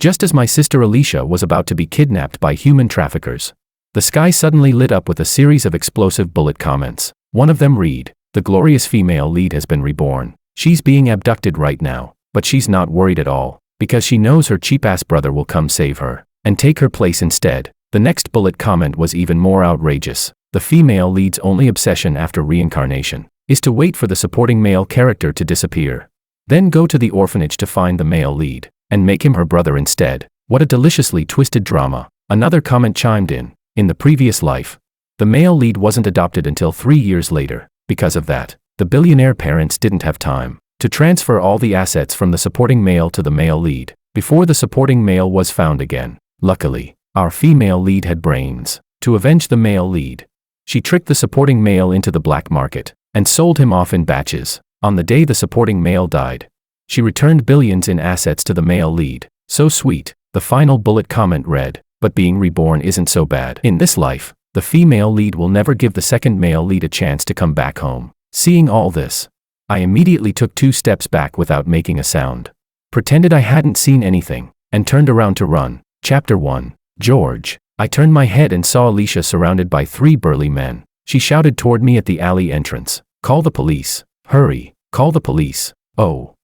just as my sister Alicia was about to be kidnapped by human traffickers. The sky suddenly lit up with a series of explosive bullet comments. One of them read, "The glorious female lead has been reborn. She's being abducted right now, but she's not worried at all, because she knows her cheap-ass brother will come save her and take her place instead." The next bullet comment was even more outrageous. "The female lead's only obsession after reincarnation is to wait for the supporting male character to disappear, then go to the orphanage to find the male lead and make him her brother instead. What a deliciously twisted drama." Another comment chimed in. "In the previous life, the male lead wasn't adopted until 3 years later. Because of that, the billionaire parents didn't have time to transfer all the assets from the supporting male to the male lead before the supporting male was found again. Luckily, our female lead had brains to avenge the male lead. She tricked the supporting male into the black market and sold him off in batches. On the day the supporting male died, she returned billions in assets to the male lead. So sweet." The final bullet comment read, "But being reborn isn't so bad. In this life, the female lead will never give the second male lead a chance to come back home." Seeing all this, I immediately took 2 steps back without making a sound, pretended I hadn't seen anything, and turned around to run. Chapter 1. George. I turned my head and saw Alicia surrounded by 3 burly men. She shouted toward me at the alley entrance, "Call the police. Hurry, call the police." Oh,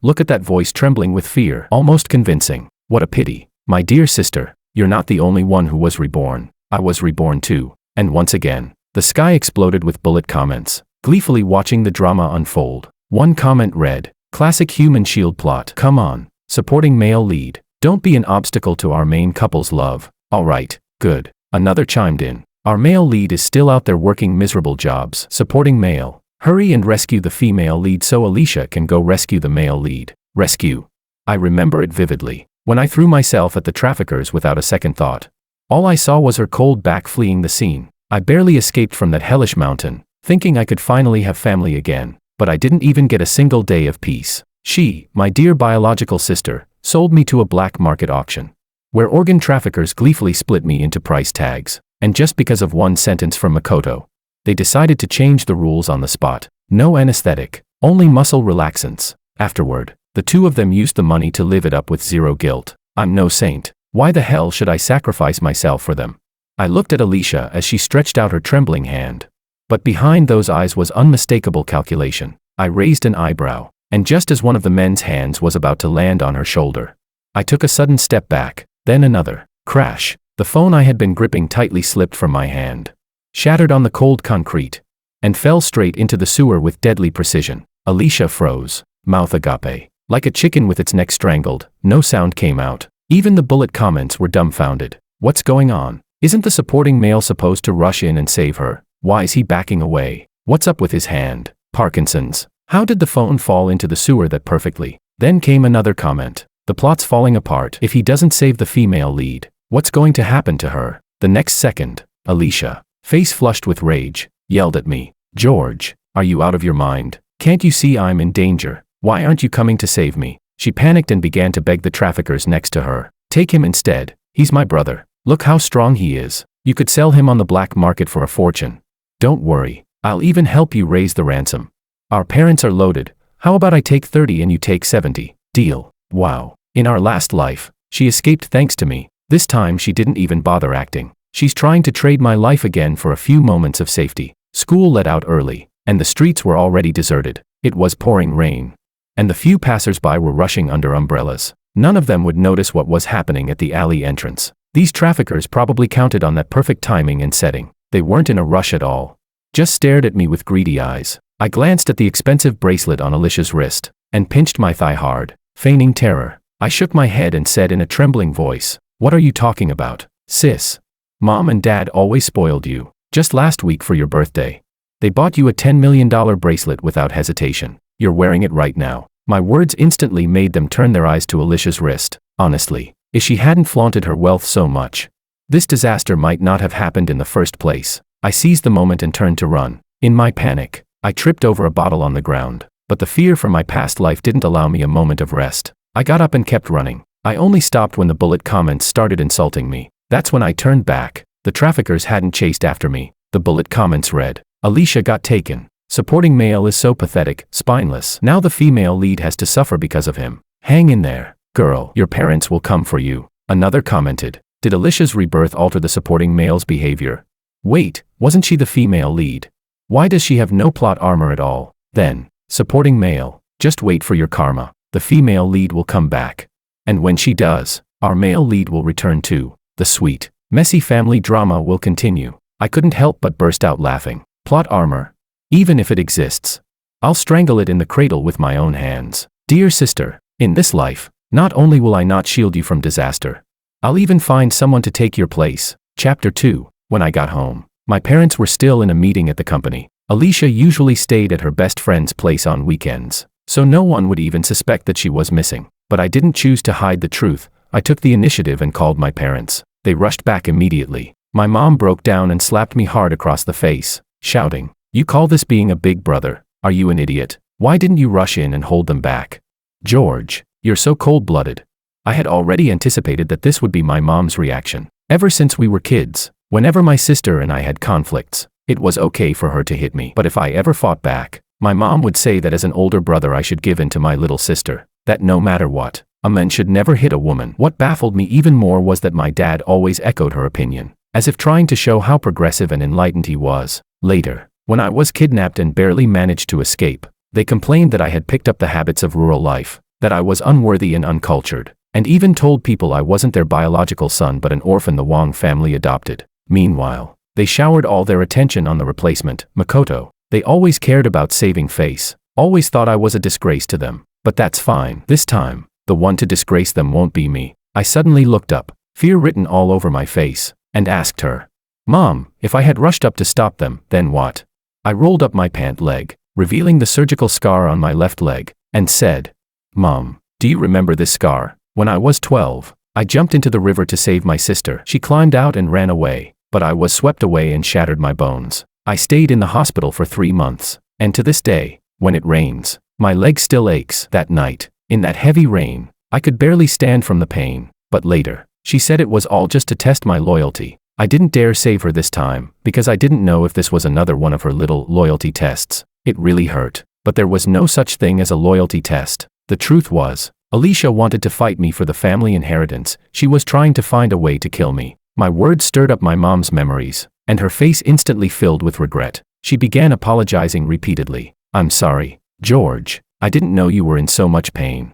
look at that voice trembling with fear, almost convincing. What a pity. "My dear sister, you're not the only one who was reborn. I was reborn too." And once again, the sky exploded with bullet comments, gleefully watching the drama unfold. One comment read, "Classic human shield plot. Come on, supporting male lead. Don't be an obstacle to our main couple's love." Alright, good. Another chimed in, "Our male lead is still out there working miserable jobs. Supporting male, hurry and rescue the female lead so Alicia can go rescue the male lead." Rescue. I remember it vividly, when I threw myself at the traffickers without a second thought. All I saw was her cold back fleeing the scene. I barely escaped from that hellish mountain, thinking I could finally have family again, but I didn't even get a single day of peace. She, my dear biological sister, sold me to a black market auction, where organ traffickers gleefully split me into price tags, and just because of one sentence from Makoto, they decided to change the rules on the spot. No anesthetic, only muscle relaxants. Afterward, the 2 of them used the money to live it up with zero guilt. I'm no saint. Why the hell should I sacrifice myself for them? I looked at Alicia as she stretched out her trembling hand. But behind those eyes was unmistakable calculation. I raised an eyebrow, and just as one of the men's hands was about to land on her shoulder, I took a sudden step back, then another. Crash. The phone I had been gripping tightly slipped from my hand, shattered on the cold concrete, and fell straight into the sewer with deadly precision. Alicia froze, mouth agape, like a chicken with its neck strangled. No sound came out. Even the bullet comments were dumbfounded. What's going on? Isn't the supporting male supposed to rush in and save her? Why is he backing away? What's up with his hand? Parkinson's. How did the phone fall into the sewer that perfectly? Then came another comment. The plot's falling apart if he doesn't save the female lead. What's going to happen to her? The next second, Alicia, face flushed with rage, yelled at me, "George, are you out of your mind? Can't you see I'm in danger? Why aren't you coming to save me?" She panicked and began to beg the traffickers next to her. "Take him instead. He's my brother. Look how strong he is. You could sell him on the black market for a fortune. Don't worry, I'll even help you raise the ransom. Our parents are loaded. How about I take 30 and you take 70? Deal." Wow. In our last life, she escaped thanks to me. This time she didn't even bother acting. She's trying to trade my life again for a few moments of safety. School let out early, and the streets were already deserted. It was pouring rain, and the few passers-by were rushing under umbrellas. None of them would notice what was happening at the alley entrance. These traffickers probably counted on that perfect timing and setting. They weren't in a rush at all. Just stared at me with greedy eyes. I glanced at the expensive bracelet on Alicia's wrist, and pinched my thigh hard, feigning terror. I shook my head and said in a trembling voice, "What are you talking about, sis? Mom and Dad always spoiled you. Just last week for your birthday, they bought you a $10 million bracelet without hesitation. You're wearing it right now." My words instantly made them turn their eyes to Alicia's wrist. Honestly, if she hadn't flaunted her wealth so much, this disaster might not have happened in the first place. I seized the moment and turned to run. In my panic, I tripped over a bottle on the ground, but the fear for my past life didn't allow me a moment of rest. I got up and kept running. I only stopped when the bullet comments started insulting me. That's when I turned back. The traffickers hadn't chased after me. The bullet comments read, "Alicia got taken. Supporting male is so pathetic, spineless. Now the female lead has to suffer because of him. Hang in there." Girl, your parents will come for you. Another commented. Did Alicia's rebirth alter the supporting male's behavior? Wait, wasn't she the female lead? Why does she have no plot armor at all? Then, supporting male, just wait for your karma. The female lead will come back. And when she does, our male lead will return too. The sweet, messy family drama will continue. I couldn't help but burst out laughing. Plot armor? Even if it exists, I'll strangle it in the cradle with my own hands. Dear sister, in this life, not only will I not shield you from disaster, I'll even find someone to take your place. Chapter 2. When I got home, my parents were still in a meeting at the company. Alicia usually stayed at her best friend's place on weekends, so no one would even suspect that she was missing. But I didn't choose to hide the truth. I took the initiative and called my parents. They rushed back immediately. My mom broke down and slapped me hard across the face, shouting, "You call this being a big brother? Are you an idiot? Why didn't you rush in and hold them back? George, you're so cold-blooded." I had already anticipated that this would be my mom's reaction. Ever since we were kids, whenever my sister and I had conflicts, it was okay for her to hit me. But if I ever fought back, my mom would say that as an older brother I should give in to my little sister, that no matter what, a man should never hit a woman. What baffled me even more was that my dad always echoed her opinion, as if trying to show how progressive and enlightened he was. Later, when I was kidnapped and barely managed to escape, they complained that I had picked up the habits of rural life, that I was unworthy and uncultured, and even told people I wasn't their biological son but an orphan the Wong family adopted. Meanwhile, they showered all their attention on the replacement, Makoto. They always cared about saving face, always thought I was a disgrace to them. But that's fine. This time, the one to disgrace them won't be me. I suddenly looked up, fear written all over my face, and asked her, "Mom, if I had rushed up to stop them, then what?" I rolled up my pant leg, revealing the surgical scar on my left leg, and said, "Mom, do you remember this scar? When I was 12, I jumped into the river to save my sister. She climbed out and ran away, but I was swept away and shattered my bones. I stayed in the hospital for 3 months, and to this day, when it rains, my leg still aches." That night, in that heavy rain, I could barely stand from the pain, but later, she said it was all just to test my loyalty. I didn't dare save her this time, because I didn't know if this was another one of her little loyalty tests. It really hurt, but there was no such thing as a loyalty test. The truth was, Alicia wanted to fight me for the family inheritance. She was trying to find a way to kill me. My words stirred up my mom's memories, and her face instantly filled with regret. She began apologizing repeatedly. "I'm sorry, George. I didn't know you were in so much pain."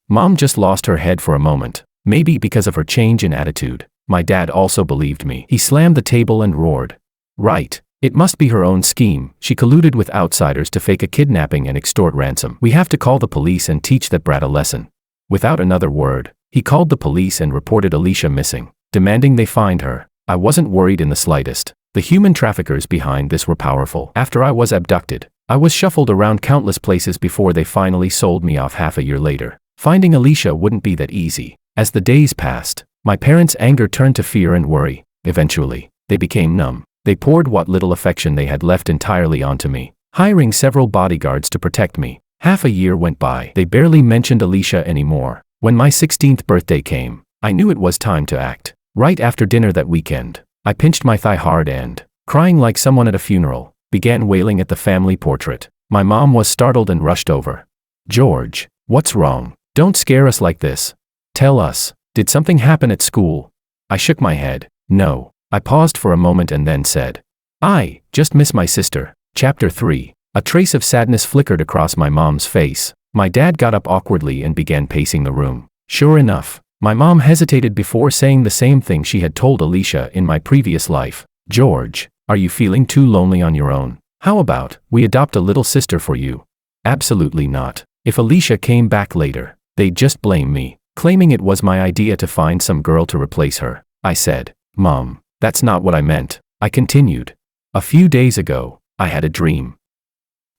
Mom just lost her head for a moment, maybe because of her change in attitude. My dad also believed me. He slammed the table and roared, "Right. It must be her own scheme. She colluded with outsiders to fake a kidnapping and extort ransom. We have to call the police and teach that brat a lesson." Without another word, he called the police and reported Alicia missing, demanding they find her. I wasn't worried in the slightest. The human traffickers behind this were powerful. After I was abducted, I was shuffled around countless places before they finally sold me off half a year later. Finding Alicia wouldn't be that easy. As the days passed, my parents' anger turned to fear and worry. Eventually, they became numb. They poured what little affection they had left entirely onto me, hiring several bodyguards to protect me. Half a year went by. They barely mentioned Alicia anymore. When my 16th birthday came, I knew it was time to act. Right after dinner that weekend, I pinched my thigh hard and, crying like someone at a funeral, began wailing at the family portrait. My mom was startled and rushed over. "George, what's wrong? Don't scare us like this. Tell us, did something happen at school?" I shook my head. "No." I paused for a moment and then said, "I just miss my sister." Chapter 3. A trace of sadness flickered across my mom's face. My dad got up awkwardly and began pacing the room. Sure enough, my mom hesitated before saying the same thing she had told Alicia in my previous life. "George, are you feeling too lonely on your own? How about we adopt a little sister for you?" Absolutely not. If Alicia came back later, they'd just blame me, claiming it was my idea to find some girl to replace her. I said, "Mom, that's not what I meant." I continued. "A few days ago, I had a dream.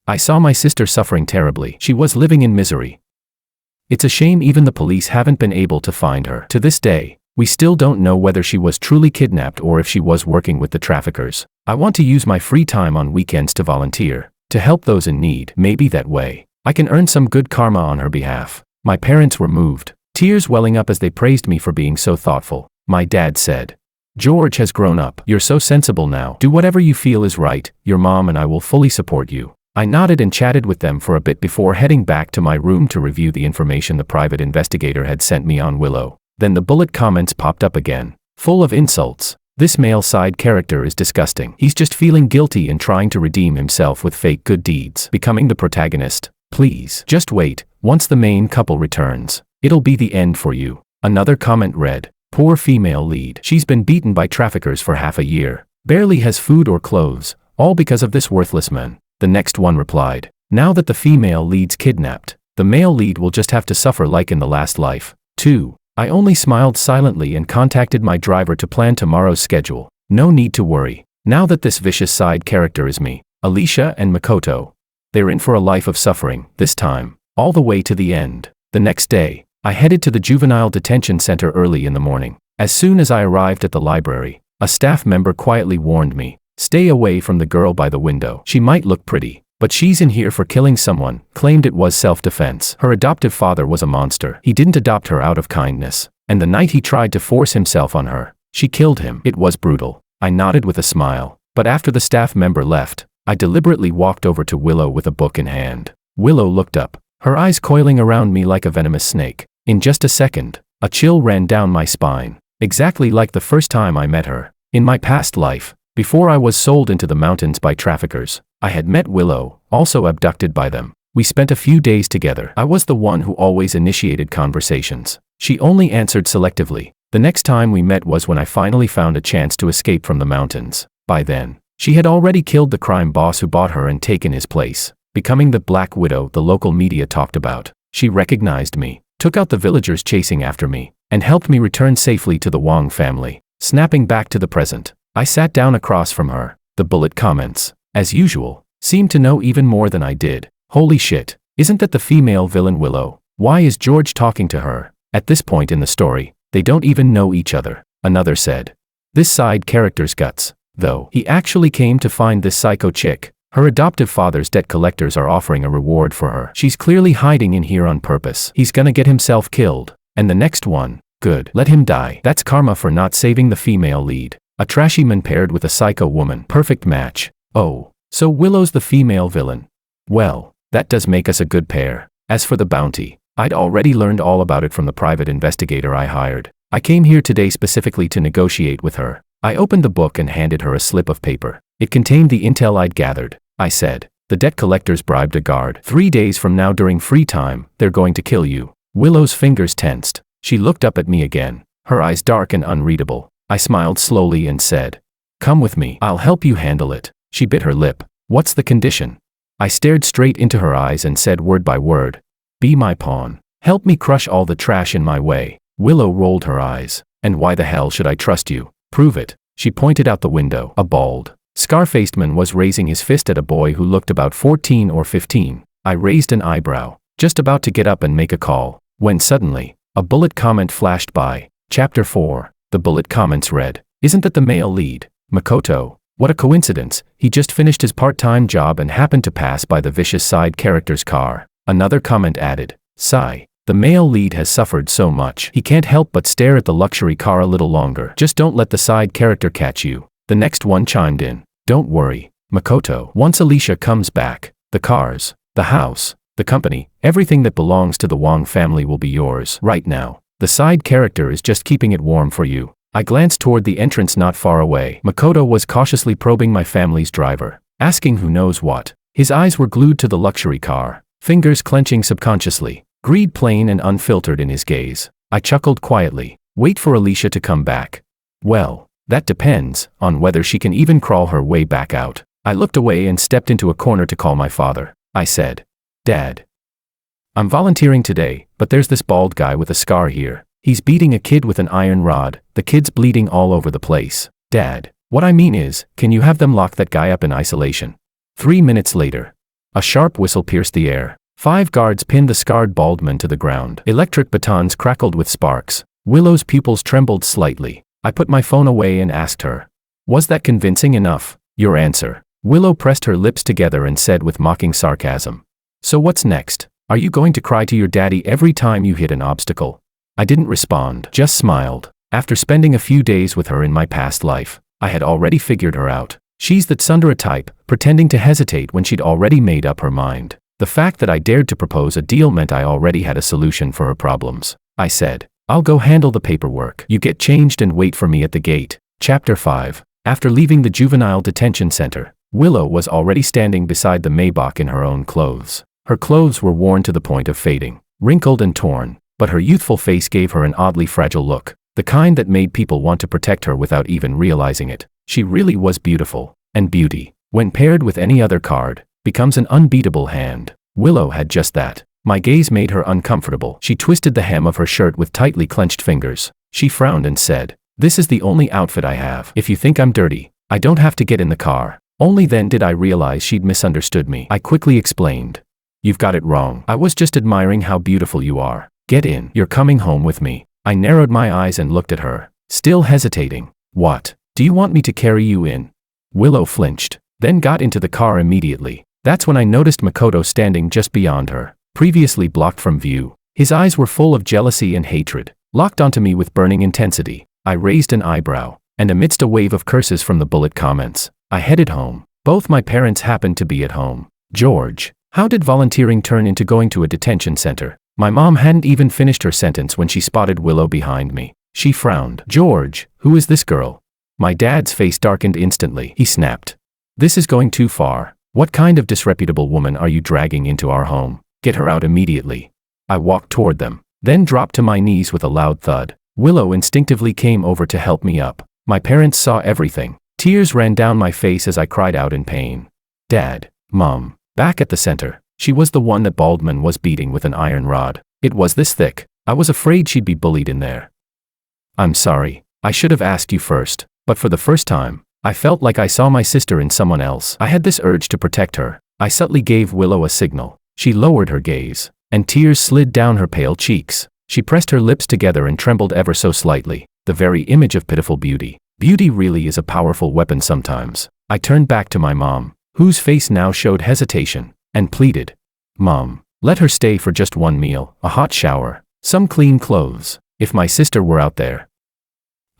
I saw my sister suffering terribly. She was living in misery. It's a shame even the police haven't been able to find her. To this day, we still don't know whether she was truly kidnapped or if she was working with the traffickers. I want to use my free time on weekends to volunteer, to help those in need. Maybe that way, I can earn some good karma on her behalf." My parents were moved, tears welling up as they praised me for being so thoughtful. My dad said, "George has grown up. You're so sensible now. Do whatever you feel is right. Your mom and I will fully support you." I nodded and chatted with them for a bit before heading back to my room to review the information the private investigator had sent me on Willow. Then the bullet comments popped up again, full of insults. This male side character is disgusting. He's just feeling guilty and trying to redeem himself with fake good deeds, becoming the protagonist. Please, just wait. Once the main couple returns, it'll be the end for you. Another comment read, poor female lead. She's been beaten by traffickers for half a year. Barely has food or clothes, all because of this worthless man. The next one replied, now that the female lead's kidnapped, the male lead will just have to suffer like in the last life. 2. I only smiled silently and contacted my driver to plan tomorrow's schedule. No need to worry. Now that this vicious side character is me, Alicia and Makoto. They're in for a life of suffering, this time, all the way to the end. The next day, I headed to the juvenile detention center early in the morning. As soon as I arrived at the library, a staff member quietly warned me, stay away from the girl by the window. She might look pretty, but she's in here for killing someone, claimed it was self-defense. Her adoptive father was a monster. He didn't adopt her out of kindness, and the night he tried to force himself on her, she killed him. It was brutal. I nodded with a smile, but after the staff member left, I deliberately walked over to Willow with a book in hand. Willow looked up, her eyes coiling around me like a venomous snake. In just a second, a chill ran down my spine, exactly like the first time I met her. In my past life, before I was sold into the mountains by traffickers, I had met Willow, also abducted by them. We spent a few days together. I was the one who always initiated conversations. She only answered selectively. The next time we met was when I finally found a chance to escape from the mountains. By then, she had already killed the crime boss who bought her and taken his place, becoming the Black Widow the local media talked about. She recognized me, took out the villagers chasing after me, and helped me return safely to the Wong family. Snapping back to the present, I sat down across from her. The bullet comments, as usual, seemed to know even more than I did. Holy shit, isn't that the female villain Willow? Why is George talking to her? At this point in the story, they don't even know each other. Another said, this side character's guts, though. He actually came to find this psycho chick. Her adoptive father's debt collectors are offering a reward for her. She's clearly hiding in here on purpose. He's gonna get himself killed. And the next one, good, let him die. That's karma for not saving the female lead. A trashy man paired with a psycho woman. Perfect match. Oh, so Willow's the female villain. Well, that does make us a good pair. As for the bounty, I'd already learned all about it from the private investigator I hired. I came here today specifically to negotiate with her. I opened the book and handed her a slip of paper. It contained the intel I'd gathered. I said, the debt collectors bribed a guard. 3 days from now during free time, they're going to kill you. Willow's fingers tensed. She looked up at me again, her eyes dark and unreadable. I smiled slowly and said, come with me. I'll help you handle it. She bit her lip. What's the condition? I stared straight into her eyes and said word by word, be my pawn. Help me crush all the trash in my way. Willow rolled her eyes. And why the hell should I trust you? Prove it. She pointed out the window. A bald, scar-faced man was raising his fist at a boy who looked about 14 or 15. I raised an eyebrow, just about to get up and make a call, when suddenly, a bullet comment flashed by. Chapter 4. The bullet comments read, isn't that the male lead, Makoto? What a coincidence, he just finished his part-time job and happened to pass by the vicious side character's car. Another comment added, sigh, the male lead has suffered so much, he can't help but stare at the luxury car a little longer. Just don't let the side character catch you. The next one chimed in, don't worry, Makoto. Once Alicia comes back, the cars, the house, the company, everything that belongs to the Wong family will be yours. Right now, the side character is just keeping it warm for you. I glanced toward the entrance not far away. Makoto was cautiously probing my family's driver, asking who knows what. His eyes were glued to the luxury car, fingers clenching subconsciously, greed plain and unfiltered in his gaze. I chuckled quietly. Wait for Alicia to come back. Well, that depends on whether she can even crawl her way back out. I looked away and stepped into a corner to call my father. I said, Dad, I'm volunteering today, but there's this bald guy with a scar here. He's beating a kid with an iron rod. The kid's bleeding all over the place. Dad, what I mean is, can you have them lock that guy up in isolation? 3 minutes later, a sharp whistle pierced the air. 5 guards pinned the scarred bald man to the ground. Electric batons crackled with sparks. Willow's pupils trembled slightly. I put my phone away and asked her, was that convincing enough? Your answer. Willow pressed her lips together and said with mocking sarcasm, so what's next? Are you going to cry to your daddy every time you hit an obstacle? I didn't respond, just smiled. After spending a few days with her in my past life, I had already figured her out. She's that tsundere type, pretending to hesitate when she'd already made up her mind. The fact that I dared to propose a deal meant I already had a solution for her problems. I said, "I'll go handle the paperwork. You get changed and wait for me at the gate." Chapter 5. After leaving the juvenile detention center, Willow was already standing beside the Maybach in her own clothes. Her clothes were worn to the point of fading, wrinkled and torn, but her youthful face gave her an oddly fragile look, the kind that made people want to protect her without even realizing it. She really was beautiful, and beauty, when paired with any other card, becomes an unbeatable hand. Willow had just that. My gaze made her uncomfortable. She twisted the hem of her shirt with tightly clenched fingers. She frowned and said, "This is the only outfit I have. If you think I'm dirty, I don't have to get in the car." Only then did I realize she'd misunderstood me. I quickly explained, "You've got it wrong. I was just admiring how beautiful you are. Get in. You're coming home with me." I narrowed my eyes and looked at her, still hesitating. "What? Do you want me to carry you in?" Willow flinched, then got into the car immediately. That's when I noticed Makoto standing just beyond her, previously blocked from view. His eyes were full of jealousy and hatred, locked onto me with burning intensity. I raised an eyebrow, and amidst a wave of curses from the bullet comments, I headed home. Both my parents happened to be at home. "George, how did volunteering turn into going to a detention center?" My mom hadn't even finished her sentence when she spotted Willow behind me. She frowned. "George, who is this girl?" My dad's face darkened instantly. He snapped, "This is going too far. What kind of disreputable woman are you dragging into our home? Get her out immediately." I walked toward them, then dropped to my knees with a loud thud. Willow instinctively came over to help me up. My parents saw everything. Tears ran down my face as I cried out in pain. "Dad, Mom." Back at the center, she was the one that Baldwin was beating with an iron rod. It was this thick. I was afraid she'd be bullied in there. "I'm sorry. I should have asked you first." But for the first time, I felt like I saw my sister in someone else. I had this urge to protect her. I subtly gave Willow a signal. She lowered her gaze, and tears slid down her pale cheeks. She pressed her lips together and trembled ever so slightly, the very image of pitiful beauty. Beauty really is a powerful weapon sometimes. I turned back to my mom, whose face now showed hesitation, and pleaded, "Mom, let her stay for just one meal, a hot shower, some clean clothes. If my sister were out there,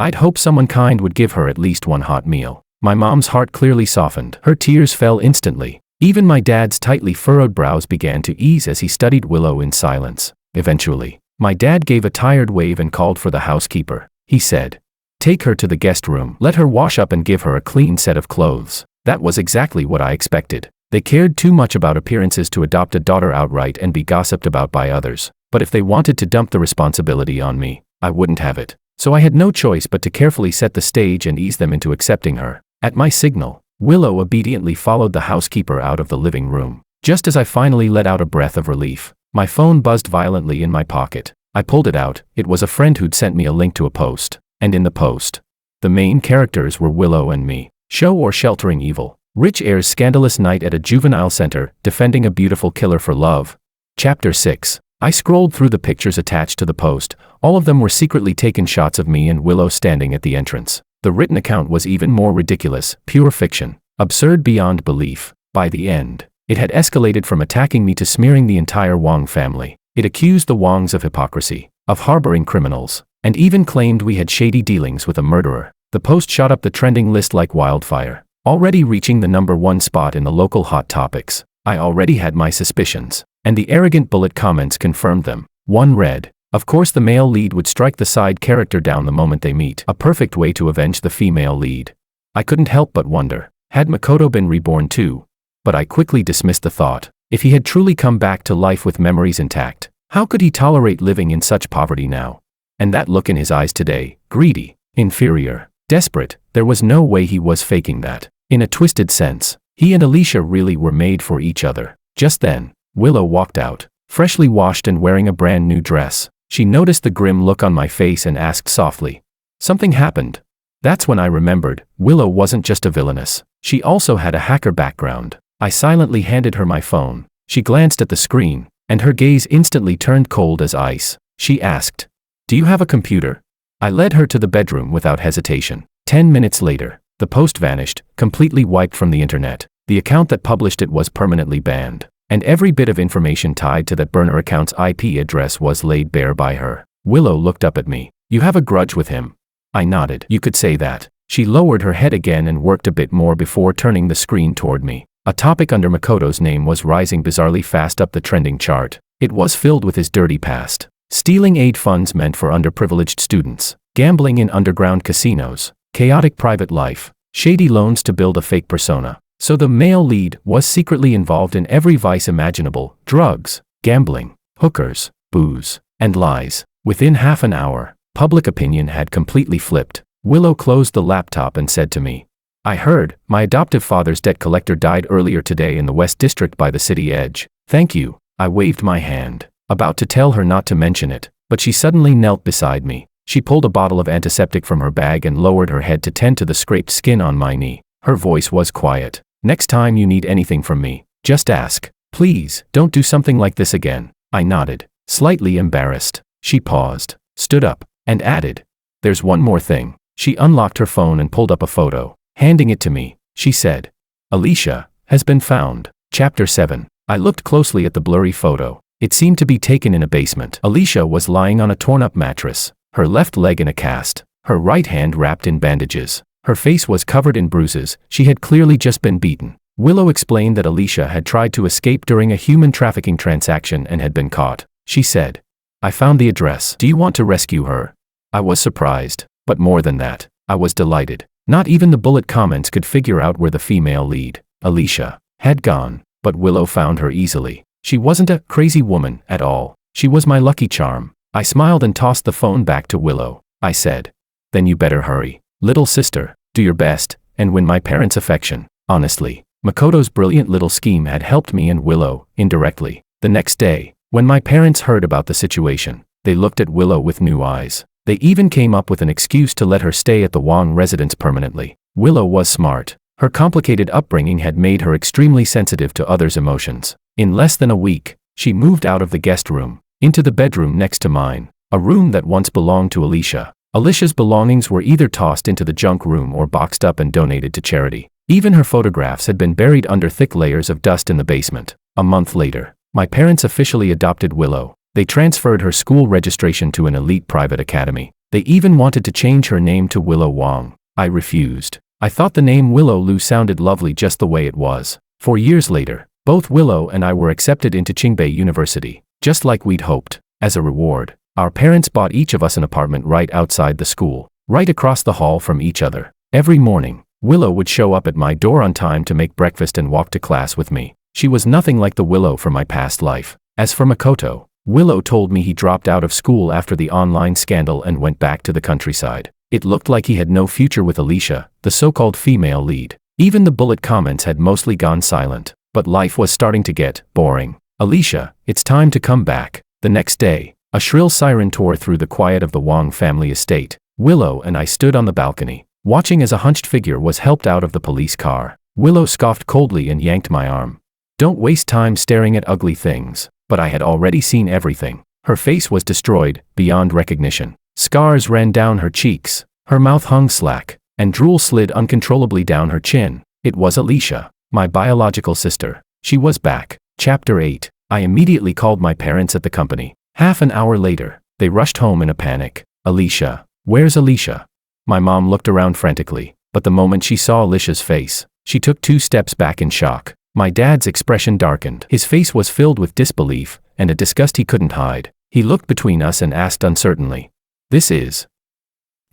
I'd hope someone kind would give her at least one hot meal." My mom's heart clearly softened. Her tears fell instantly. Even my dad's tightly furrowed brows began to ease as he studied Willow in silence. Eventually, my dad gave a tired wave and called for the housekeeper. He said, "Take her to the guest room. Let her wash up and give her a clean set of clothes." That was exactly what I expected. They cared too much about appearances to adopt a daughter outright and be gossiped about by others. But if they wanted to dump the responsibility on me, I wouldn't have it. So I had no choice but to carefully set the stage and ease them into accepting her. At my signal, Willow obediently followed the housekeeper out of the living room. Just as I finally let out a breath of relief, my phone buzzed violently in my pocket. I pulled it out. It was a friend who'd sent me a link to a post. And in the post, the main characters were Willow and me. Show or sheltering evil. Rich heir's scandalous night at a juvenile center, defending a beautiful killer for love. Chapter 6. I scrolled through the pictures attached to the post. All of them were secretly taken shots of me and Willow standing at the entrance. The written account was even more ridiculous, pure fiction, absurd beyond belief. By the end, it had escalated from attacking me to smearing the entire Wong family. It accused the Wongs of hypocrisy, of harboring criminals, and even claimed we had shady dealings with a murderer. The post shot up the trending list like wildfire, already reaching the #1 spot in the local hot topics. I already had my suspicions, and the arrogant bullet comments confirmed them. One read, "Of course the male lead would strike the side character down the moment they meet. A perfect way to avenge the female lead." I couldn't help but wonder, had Makoto been reborn too? But I quickly dismissed the thought. If he had truly come back to life with memories intact, how could he tolerate living in such poverty now? And that look in his eyes today, greedy, inferior, desperate, there was no way he was faking that. In a twisted sense, he and Alicia really were made for each other. Just then, Willow walked out, freshly washed and wearing a brand new dress. She noticed the grim look on my face and asked softly, "Something happened?" That's when I remembered, Willow wasn't just a villainess. She also had a hacker background. I silently handed her my phone. She glanced at the screen, and her gaze instantly turned cold as ice. She asked, "Do you have a computer?" I led her to the bedroom without hesitation. 10 minutes later, the post vanished, completely wiped from the internet. The account that published it was permanently banned, and every bit of information tied to that burner account's IP address was laid bare by her. Willow looked up at me. "You have a grudge with him?" I nodded. "You could say that. She lowered her head again and worked a bit more before turning the screen toward me. A topic under Makoto's name was rising bizarrely fast up the trending chart. It was filled with his dirty past. Stealing aid funds meant for underprivileged students, gambling in underground casinos, chaotic private life, shady loans to build a fake persona. So the male lead was secretly involved in every vice imaginable: drugs, gambling, hookers, booze, and lies. Within half an hour, public opinion had completely flipped. Willow closed the laptop and said to me, "I heard, my adoptive father's debt collector died earlier today in the West District by the city edge." "Thank you." I waved my hand, about to tell her not to mention it, but she suddenly knelt beside me. She pulled a bottle of antiseptic from her bag and lowered her head to tend to the scraped skin on my knee. Her voice was quiet. "Next time you need anything from me, just ask. Please, don't do something like this again." I nodded, slightly embarrassed. She paused, stood up, and added, "There's one more thing." She unlocked her phone and pulled up a photo. Handing it to me, she said, "Alicia has been found." Chapter 7. I looked closely at the blurry photo. It seemed to be taken in a basement. Alicia was lying on a torn-up mattress, her left leg in a cast, her right hand wrapped in bandages. Her face was covered in bruises. She had clearly just been beaten. Willow explained that Alicia had tried to escape during a human trafficking transaction and had been caught. She said, "I found the address. Do you want to rescue her?" I was surprised, but more than that, I was delighted. Not even the bullet comments could figure out where the female lead, Alicia, had gone, but Willow found her easily. She wasn't a crazy woman at all. She was my lucky charm. I smiled and tossed the phone back to Willow. I said, "Then you better hurry. Little sister, do your best, and win my parents' affection." Honestly, Makoto's brilliant little scheme had helped me and Willow, indirectly. The next day, when my parents heard about the situation, they looked at Willow with new eyes. They even came up with an excuse to let her stay at the Wong residence permanently. Willow was smart. Her complicated upbringing had made her extremely sensitive to others' emotions. In less than a week, she moved out of the guest room, into the bedroom next to mine, a room that once belonged to Alicia. Alicia's belongings were either tossed into the junk room or boxed up and donated to charity. Even her photographs had been buried under thick layers of dust in the basement. A month later, my parents officially adopted Willow. They transferred her school registration to an elite private academy. They even wanted to change her name to Willow Wong. I refused. I thought the name Willow Lu sounded lovely just the way it was. 4 years later, both Willow and I were accepted into Qingbei University, just like we'd hoped. As a reward, our parents bought each of us an apartment right outside the school, right across the hall from each other. Every morning, Willow would show up at my door on time to make breakfast and walk to class with me. She was nothing like the Willow from my past life. As for Makoto, Willow told me he dropped out of school after the online scandal and went back to the countryside. It looked like he had no future with Alicia, the so-called female lead. Even the bullet comments had mostly gone silent, but life was starting to get boring. "Alicia, it's time to come back." The next day, a shrill siren tore through the quiet of the Wong family estate. Willow and I stood on the balcony, watching as a hunched figure was helped out of the police car. Willow scoffed coldly and yanked my arm. "Don't waste time staring at ugly things." But I had already seen everything. Her face was destroyed, beyond recognition. Scars ran down her cheeks, her mouth hung slack, and drool slid uncontrollably down her chin. It was Alicia, my biological sister. She was back. Chapter 8. I immediately called my parents at the company. Half an hour later, they rushed home in a panic. "Alicia, where's Alicia?" My mom looked around frantically, but the moment she saw Alicia's face, she took 2 steps back in shock. My dad's expression darkened. His face was filled with disbelief and a disgust he couldn't hide. He looked between us and asked uncertainly, "This is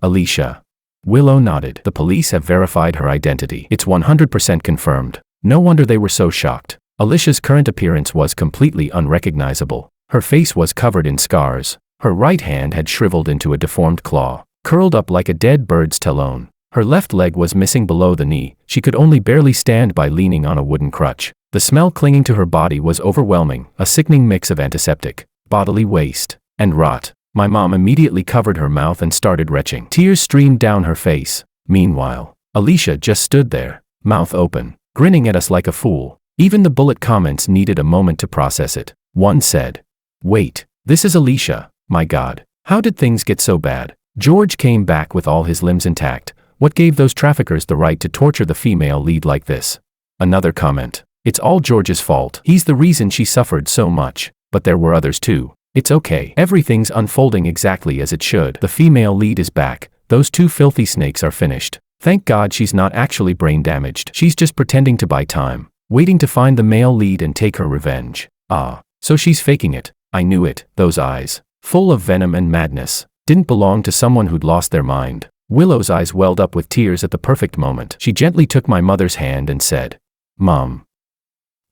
Alicia?" Willow nodded. "The police have verified her identity. It's 100% confirmed." No wonder they were so shocked. Alicia's current appearance was completely unrecognizable. Her face was covered in scars. Her right hand had shriveled into a deformed claw, curled up like a dead bird's talon. Her left leg was missing below the knee. She could only barely stand by leaning on a wooden crutch. The smell clinging to her body was overwhelming, a sickening mix of antiseptic, bodily waste, and rot. My mom immediately covered her mouth and started retching. Tears streamed down her face. Meanwhile, Alicia just stood there, mouth open, grinning at us like a fool. Even the bullet comments needed a moment to process it. One said, "Wait, this is Alicia. My God, how did things get so bad?" George came back with all his limbs intact. What gave those traffickers the right to torture the female lead like this? Another comment, "It's all George's fault. He's the reason she suffered so much." But there were others too. "It's okay. Everything's unfolding exactly as it should. The female lead is back. Those 2 filthy snakes are finished." Thank God she's not actually brain damaged. She's just pretending to buy time, waiting to find the male lead and take her revenge. Ah, so she's faking it. I knew it. Those eyes, full of venom and madness, didn't belong to someone who'd lost their mind. Willow's eyes welled up with tears at the perfect moment. She gently took my mother's hand and said, "Mom,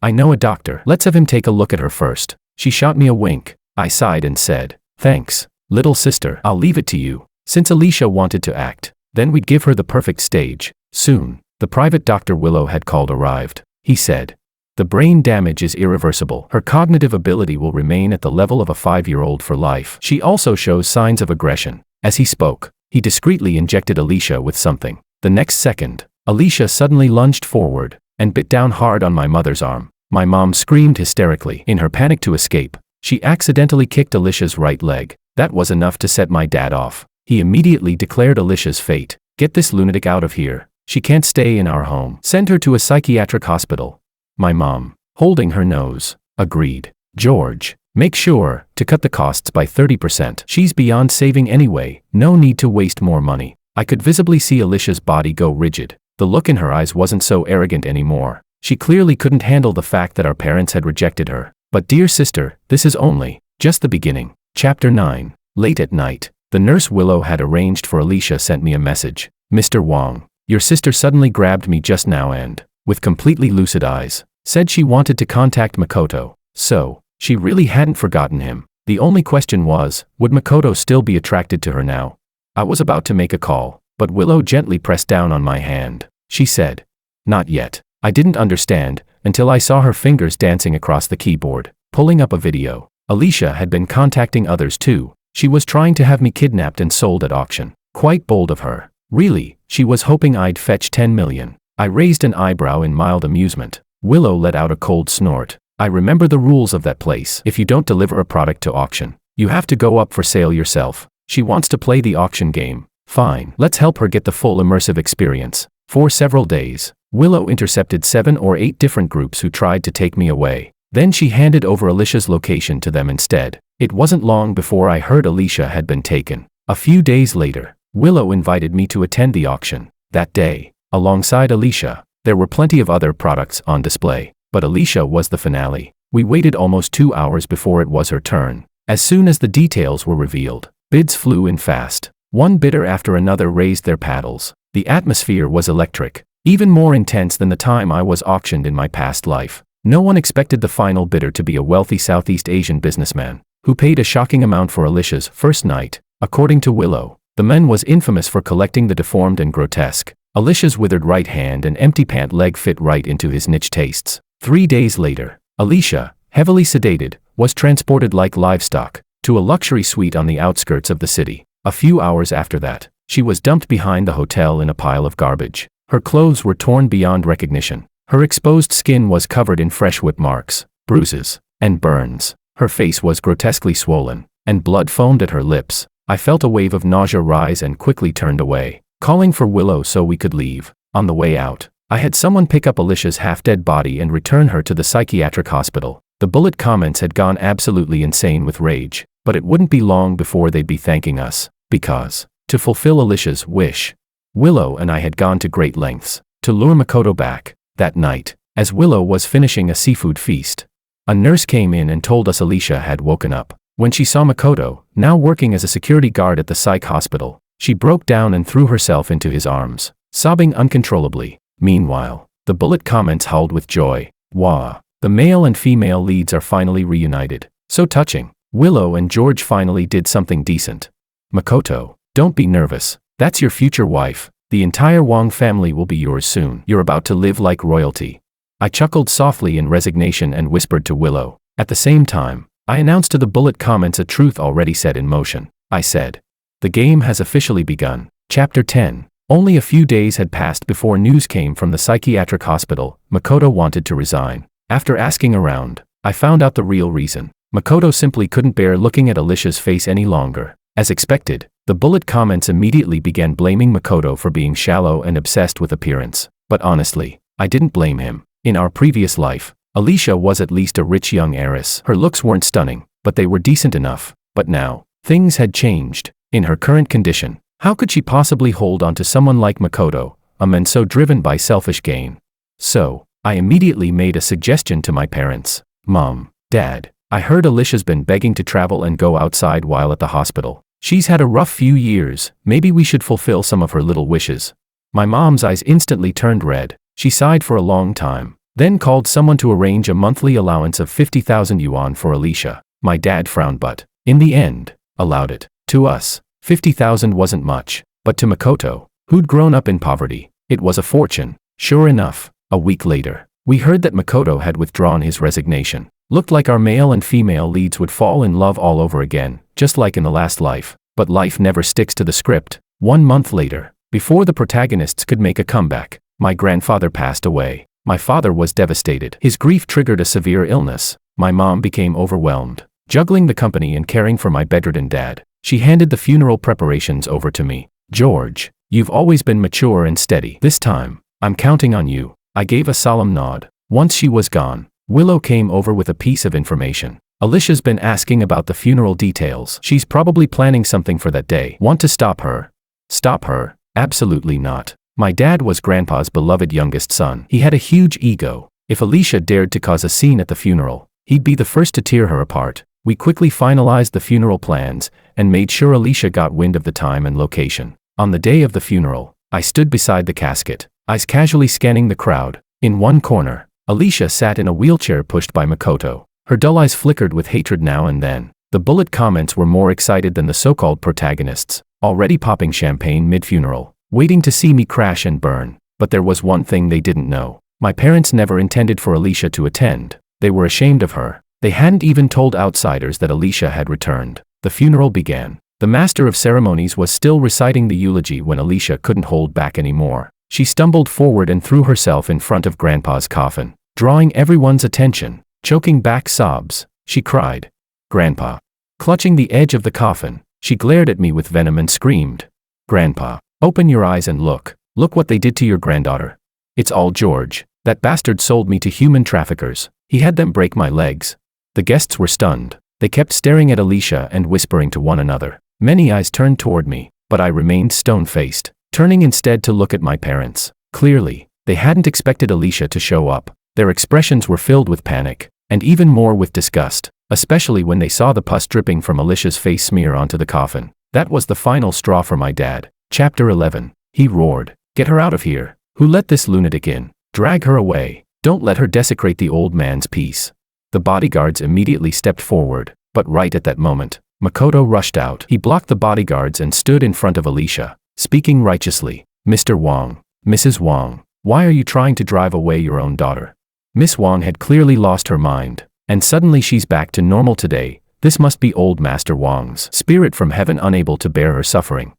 I know a doctor. Let's have him take a look at her first." She shot me a wink. I sighed and said, "Thanks, little sister. I'll leave it to you." Since Alicia wanted to act, then we'd give her the perfect stage. Soon, the private doctor Willow had called arrived. He said, "The brain damage is irreversible. Her cognitive ability will remain at the level of a 5-year-old for life. She also shows signs of aggression." As he spoke, he discreetly injected Alicia with something. The next second, Alicia suddenly lunged forward and bit down hard on my mother's arm. My mom screamed hysterically. In her panic to escape, she accidentally kicked Alicia's right leg. That was enough to set my dad off. He immediately declared Alicia's fate. "Get this lunatic out of here. She can't stay in our home. Send her to a psychiatric hospital." My mom, holding her nose, agreed. "George, make sure to cut the costs by 30%. She's beyond saving anyway. No need to waste more money." I could visibly see Alicia's body go rigid. The look in her eyes wasn't so arrogant anymore. She clearly couldn't handle the fact that our parents had rejected her. But dear sister, this is only just the beginning. Chapter 9. Late at night, the nurse Willow had arranged for Alicia sent me a message. "Mr. Wong, your sister suddenly grabbed me just now and, with completely lucid eyes, said she wanted to contact Makoto. So, she really hadn't forgotten him. The only question was, would Makoto still be attracted to her now?" I was about to make a call, but Willow gently pressed down on my hand. She said, "Not yet." I didn't understand until I saw her fingers dancing across the keyboard, pulling up a video. Alicia had been contacting others too. She was trying to have me kidnapped and sold at auction. Quite bold of her. Really, she was hoping I'd fetch 10 million. I raised an eyebrow in mild amusement. Willow let out a cold snort. "I remember the rules of that place. If you don't deliver a product to auction, you have to go up for sale yourself. She wants to play the auction game. Fine, let's help her get the full immersive experience." For several days, Willow intercepted 7 or 8 different groups who tried to take me away. Then she handed over Alicia's location to them instead. It wasn't long before I heard Alicia had been taken. A few days later, Willow invited me to attend the auction. That day, alongside Alicia, there were plenty of other products on display, but Alicia was the finale. We waited almost 2 hours before it was her turn. As soon as the details were revealed, bids flew in fast. One bidder after another raised their paddles. The atmosphere was electric, even more intense than the time I was auctioned in my past life. No one expected the final bidder to be a wealthy Southeast Asian businessman, who paid a shocking amount for Alicia's first night. According to Willow, the man was infamous for collecting the deformed and grotesque. Alicia's withered right hand and empty pant leg fit right into his niche tastes. 3 days later, Alicia, heavily sedated, was transported like livestock to a luxury suite on the outskirts of the city. A few hours after that, she was dumped behind the hotel in a pile of garbage. Her clothes were torn beyond recognition. Her exposed skin was covered in fresh whip marks, bruises, and burns. Her face was grotesquely swollen, and blood foamed at her lips. I felt a wave of nausea rise and quickly turned away, calling for Willow so we could leave. On the way out, I had someone pick up Alicia's half-dead body and return her to the psychiatric hospital. The bullet comments had gone absolutely insane with rage, but it wouldn't be long before they'd be thanking us, because, to fulfill Alicia's wish, Willow and I had gone to great lengths to lure Makoto back. That night, as Willow was finishing a seafood feast, a nurse came in and told us Alicia had woken up. When she saw Makoto, now working as a security guard at the psych hospital, she broke down and threw herself into his arms, sobbing uncontrollably. Meanwhile, the bullet comments howled with joy. "Wah! The male and female leads are finally reunited. So touching. Willow and George finally did something decent. Makoto, don't be nervous. That's your future wife. The entire Wong family will be yours soon. You're about to live like royalty." I chuckled softly in resignation and whispered to Willow. At the same time, I announced to the bullet comments a truth already set in motion. I said, "The game has officially begun." Chapter 10. Only a few days had passed before news came from the psychiatric hospital. Makoto wanted to resign. After asking around, I found out the real reason. Makoto simply couldn't bear looking at Alicia's face any longer. As expected, the bullet comments immediately began blaming Makoto for being shallow and obsessed with appearance. But honestly, I didn't blame him. In our previous life, Alicia was at least a rich young heiress. Her looks weren't stunning, but they were decent enough. But now, things had changed. In her current condition, how could she possibly hold on to someone like Makoto, a man so driven by selfish gain. So, I immediately made a suggestion to my parents. Mom, Dad, I heard Alicia's been begging to travel and go outside while at the hospital. She's had a rough few years, maybe we should fulfill some of her little wishes. My mom's eyes instantly turned red. She sighed for a long time, then called someone to arrange a monthly allowance of 50,000 yuan for Alicia. My dad frowned but, in the end, allowed it. To us, 50,000 wasn't much, but to Makoto, who'd grown up in poverty, it was a fortune. Sure enough, a week later, we heard that Makoto had withdrawn his resignation. Looked like our male and female leads would fall in love all over again, just like in the last life. But life never sticks to the script. 1 month later, before the protagonists could make a comeback, my grandfather passed away. My father was devastated. His grief triggered a severe illness. My mom became overwhelmed, juggling the company and caring for my bedridden dad. She handed the funeral preparations over to me. George, you've always been mature and steady. This time, I'm counting on you. I gave a solemn nod. Once she was gone, Willow came over with a piece of information. Alicia's been asking about the funeral details. She's probably planning something for that day. Want to stop her? Stop her? Absolutely not. My dad was Grandpa's beloved youngest son. He had a huge ego. If Alicia dared to cause a scene at the funeral, he'd be the first to tear her apart. We quickly finalized the funeral plans and made sure Alicia got wind of the time and location. On the day of the funeral, I stood beside the casket, eyes casually scanning the crowd. In one corner, Alicia sat in a wheelchair pushed by Makoto. Her dull eyes flickered with hatred now and then. The bullet comments were more excited than the so-called protagonists, already popping champagne mid-funeral, waiting to see me crash and burn. But there was one thing they didn't know. My parents never intended for Alicia to attend. They were ashamed of her. They hadn't even told outsiders that Alicia had returned. The funeral began. The master of ceremonies was still reciting the eulogy when Alicia couldn't hold back anymore. She stumbled forward and threw herself in front of Grandpa's coffin, drawing everyone's attention. Choking back sobs, she cried, "Grandpa." Clutching the edge of the coffin, she glared at me with venom and screamed, "Grandpa, open your eyes and look. Look what they did to your granddaughter. It's all George. That bastard sold me to human traffickers. He had them break my legs." The guests were stunned. They kept staring at Alicia and whispering to one another. Many eyes turned toward me, but I remained stone-faced, turning instead to look at my parents. Clearly, they hadn't expected Alicia to show up. Their expressions were filled with panic, and even more with disgust, especially when they saw the pus dripping from Alicia's face smear onto the coffin. That was the final straw for my dad. Chapter 11. He roared, "Get her out of here. Who let this lunatic in? Drag her away. Don't let her desecrate the old man's peace." The bodyguards immediately stepped forward, but right at that moment, Makoto rushed out. He blocked the bodyguards and stood in front of Alicia, speaking righteously. "Mr. Wang, Mrs. Wang, why are you trying to drive away your own daughter? Miss Wang had clearly lost her mind, and suddenly she's back to normal today. This must be old Master Wang's spirit from heaven unable to bear her suffering.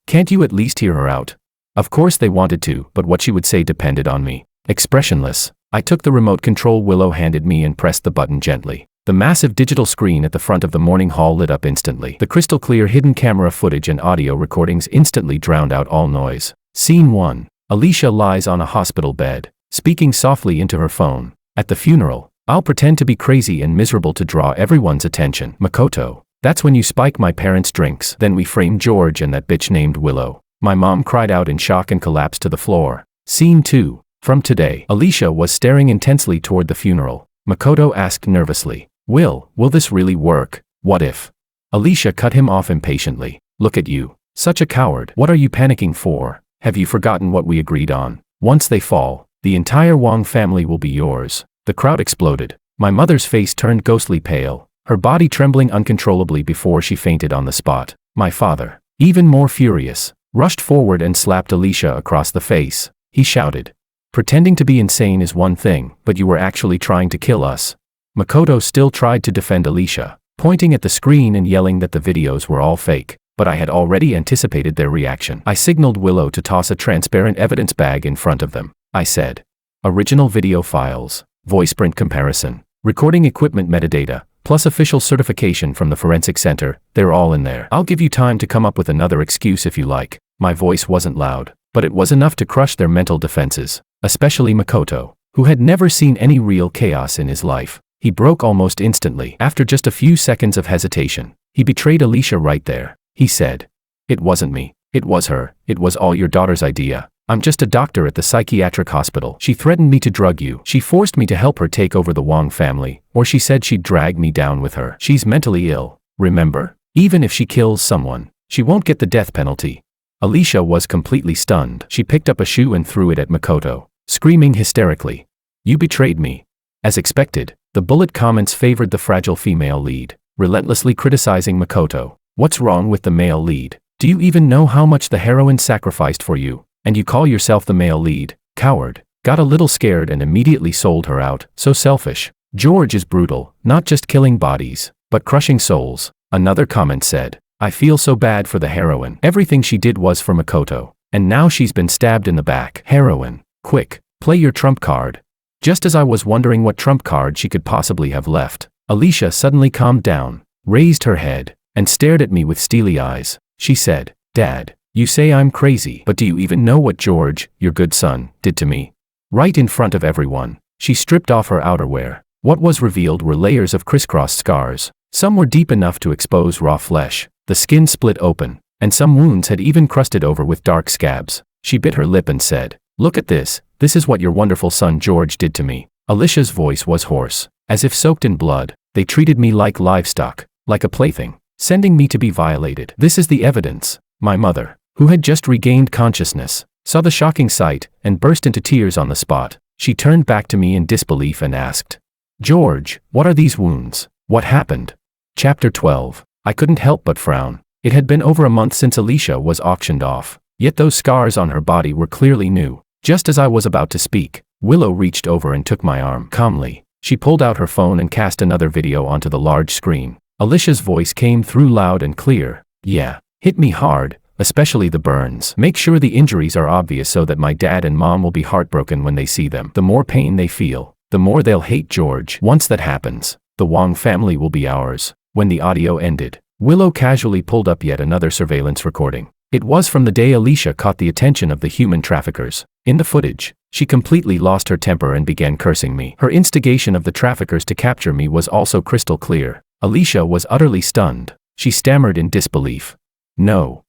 Can't you at least hear her out?" Of course they wanted to, but what she would say depended on me. Expressionless, I took the remote control Willow handed me and pressed the button gently. The massive digital screen at the front of the morning hall lit up instantly. The crystal clear hidden camera footage and audio recordings instantly drowned out all noise. Scene 1. Alicia lies on a hospital bed, speaking softly into her phone. "At the funeral, I'll pretend to be crazy and miserable to draw everyone's attention. Makoto, that's when you spike my parents' drinks." Then we framed George and that bitch named Willow. My mom cried out in shock and collapsed to the floor. Scene 2. From today, Alicia was staring intensely toward the funeral. Makoto asked nervously, Will this really work? What if?" Alicia cut him off impatiently. "Look at you. Such a coward. What are you panicking for? Have you forgotten what we agreed on? Once they fall, the entire Wang family will be yours." The crowd exploded. My mother's face turned ghostly pale, her body trembling uncontrollably before she fainted on the spot. My father, even more furious, rushed forward and slapped Alicia across the face. He shouted, "Pretending to be insane is one thing, but you were actually trying to kill us." Makoto still tried to defend Alicia, pointing at the screen and yelling that the videos were all fake, but I had already anticipated their reaction. I signaled Willow to toss a transparent evidence bag in front of them. I said, "Original video files, voice print comparison, recording equipment metadata, plus official certification from the forensic center, they're all in there. I'll give you time to come up with another excuse if you like." My voice wasn't loud, but it was enough to crush their mental defenses, especially Makoto, who had never seen any real chaos in his life. He broke almost instantly. After just a few seconds of hesitation, he betrayed Alicia right there. He said, "It wasn't me. It was her. It was all your daughter's idea." I'm just a doctor at the psychiatric hospital. She threatened me to drug you. She forced me to help her take over the Wong family, or she said she'd drag me down with her. She's mentally ill, remember? Even if she kills someone, she won't get the death penalty. Alicia was completely stunned. She picked up a shoe and threw it at Makoto, screaming hysterically. You betrayed me. As expected, the bullet comments favored the fragile female lead, relentlessly criticizing Makoto. What's wrong with the male lead? Do you even know how much the heroine sacrificed for you? And you call yourself the male lead? Coward. Got a little scared and immediately sold her out. So selfish. George is brutal, not just killing bodies, but crushing souls. Another comment said, I feel so bad for the heroine. Everything she did was for Makoto, and now she's been stabbed in the back. Heroine. Quick, play your trump card. Just as I was wondering what trump card she could possibly have left, Alicia suddenly calmed down, raised her head, and stared at me with steely eyes. She said, Dad, you say I'm crazy, but do you even know what George, your good son, did to me? Right in front of everyone, she stripped off her outerwear. What was revealed were layers of crisscrossed scars. Some were deep enough to expose raw flesh. The skin split open, and some wounds had even crusted over with dark scabs. She bit her lip and said, Look at this. This is what your wonderful son George did to me. Alicia's voice was hoarse, as if soaked in blood. They treated me like livestock, like a plaything, sending me to be violated. This is the evidence. My mother, who had just regained consciousness, saw the shocking sight and burst into tears on the spot. She turned back to me in disbelief and asked, George, what are these wounds? What happened? Chapter 12. I couldn't help but frown. It had been over a month since Alicia was auctioned off, yet those scars on her body were clearly new. Just as I was about to speak, Willow reached over and took my arm. Calmly, she pulled out her phone and cast another video onto the large screen. Alicia's voice came through loud and clear. Yeah, hit me hard, especially the burns. Make sure the injuries are obvious so that my dad and mom will be heartbroken when they see them. The more pain they feel, the more they'll hate George. Once that happens, the Wong family will be ours. When the audio ended, Willow casually pulled up yet another surveillance recording. It was from the day Alicia caught the attention of the human traffickers. In the footage, she completely lost her temper and began cursing me. Her instigation of the traffickers to capture me was also crystal clear. Alicia was utterly stunned. She stammered in disbelief. No.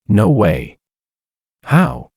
No way. How?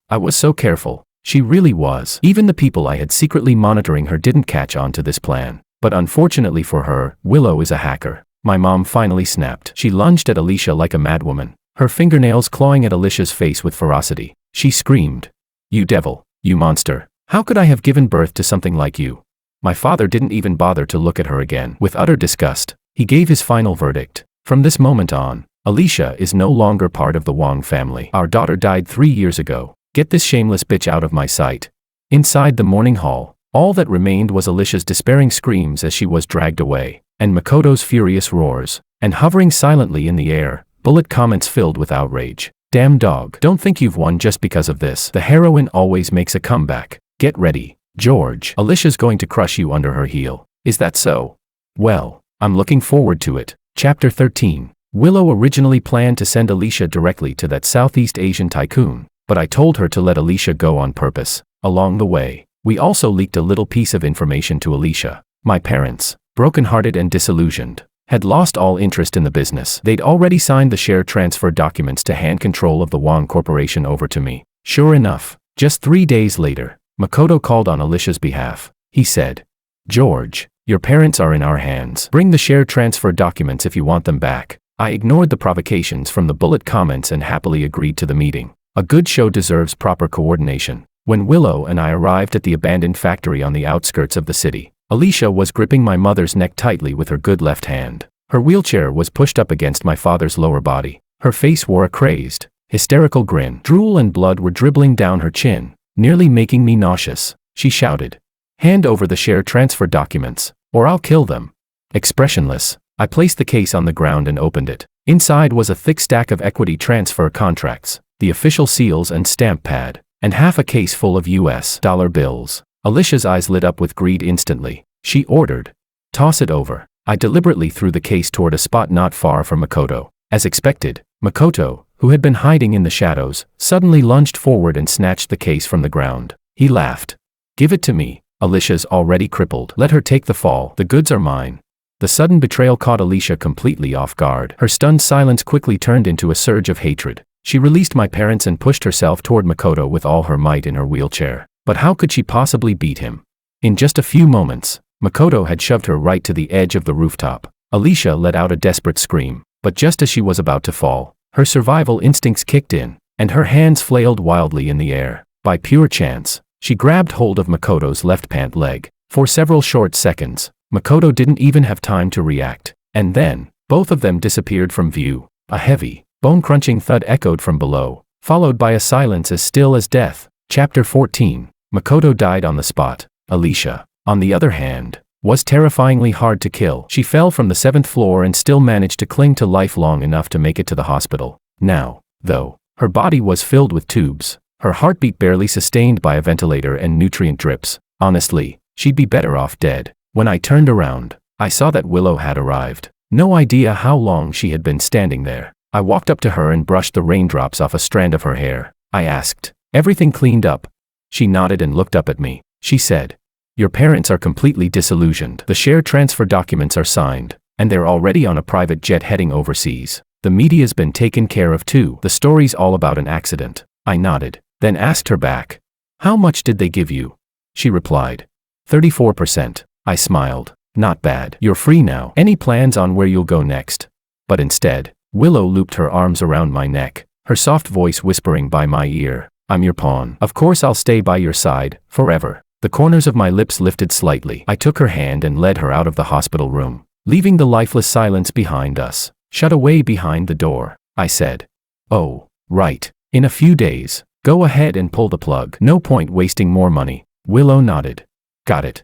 I was so careful. She really was. Even the people I had secretly monitoring her didn't catch on to this plan. But unfortunately for her, Willow is a hacker. My mom finally snapped. She lunged at Alicia like a madwoman, her fingernails clawing at Alicia's face with ferocity. She screamed, You devil, you monster. How could I have given birth to something like you? My father didn't even bother to look at her again. With utter disgust, he gave his final verdict. From this moment on, Alicia is no longer part of the Wong family. Our daughter died 3 years ago. Get this shameless bitch out of my sight. Inside the morning hall, all that remained was Alicia's despairing screams as she was dragged away, and Makoto's furious roars, and hovering silently in the air, bullet comments filled with outrage. Damn dog. Don't think you've won just because of this. The heroine always makes a comeback. Get ready, George. Alicia's going to crush you under her heel. Is that so? Well, I'm looking forward to it. Chapter 13. Willow originally planned to send Alicia directly to that Southeast Asian tycoon, but I told her to let Alicia go on purpose. Along the way, we also leaked a little piece of information to Alicia. My parents, brokenhearted and disillusioned, had lost all interest in the business. They'd already signed the share transfer documents to hand control of the Wong Corporation over to me. Sure enough, just 3 days later, Makoto called on Alicia's behalf. He said, George, your parents are in our hands. Bring the share transfer documents if you want them back. I ignored the provocations from the bullet comments and happily agreed to the meeting. A good show deserves proper coordination. When Willow and I arrived at the abandoned factory on the outskirts of the city, Alicia was gripping my mother's neck tightly with her good left hand. Her wheelchair was pushed up against my father's lower body. Her face wore a crazed, hysterical grin. Drool and blood were dribbling down her chin, nearly making me nauseous. She shouted, Hand over the share transfer documents, or I'll kill them. Expressionless, I placed the case on the ground and opened it. Inside was a thick stack of equity transfer contracts, the official seals and stamp pad, and half a case full of US dollar bills. Alicia's eyes lit up with greed instantly. She ordered, Toss it over. I deliberately threw the case toward a spot not far from Makoto. As expected, Makoto, who had been hiding in the shadows, suddenly lunged forward and snatched the case from the ground. He laughed. Give it to me. Alicia's already crippled. Let her take the fall. The goods are mine. The sudden betrayal caught Alicia completely off guard. Her stunned silence quickly turned into a surge of hatred. She released my parents and pushed herself toward Makoto with all her might in her wheelchair. But how could she possibly beat him? In just a few moments, Makoto had shoved her right to the edge of the rooftop. Alicia let out a desperate scream, but just as she was about to fall, her survival instincts kicked in, and her hands flailed wildly in the air. By pure chance, she grabbed hold of Makoto's left pant leg. For several short seconds, Makoto didn't even have time to react, and then, both of them disappeared from view. A heavy, bone-crunching thud echoed from below, followed by a silence as still as death. Chapter 14. Makoto died on the spot. Alicia, on the other hand, was terrifyingly hard to kill. She fell from the 7th floor and still managed to cling to life long enough to make it to the hospital. Now, though, her body was filled with tubes, her heartbeat barely sustained by a ventilator and nutrient drips. Honestly, she'd be better off dead. When I turned around, I saw that Willow had arrived. No idea how long she had been standing there. I walked up to her and brushed the raindrops off a strand of her hair. I asked, "Everything cleaned up?" She nodded and looked up at me. She said, "Your parents are completely disillusioned. The share transfer documents are signed, and they're already on a private jet heading overseas. The media's been taken care of too. The story's all about an accident." I nodded, then asked her back, "How much did they give you?" She replied, 34%. I smiled. "Not bad. You're free now. Any plans on where you'll go next?" But instead, Willow looped her arms around my neck, her soft voice whispering by my ear, "I'm your pawn. Of course I'll stay by your side, forever." The corners of my lips lifted slightly. I took her hand and led her out of the hospital room, leaving the lifeless silence behind us. "Shut away behind the door," I said. "Oh, right. In a few days. Go ahead and pull the plug. No point wasting more money." Willow nodded. "Got it."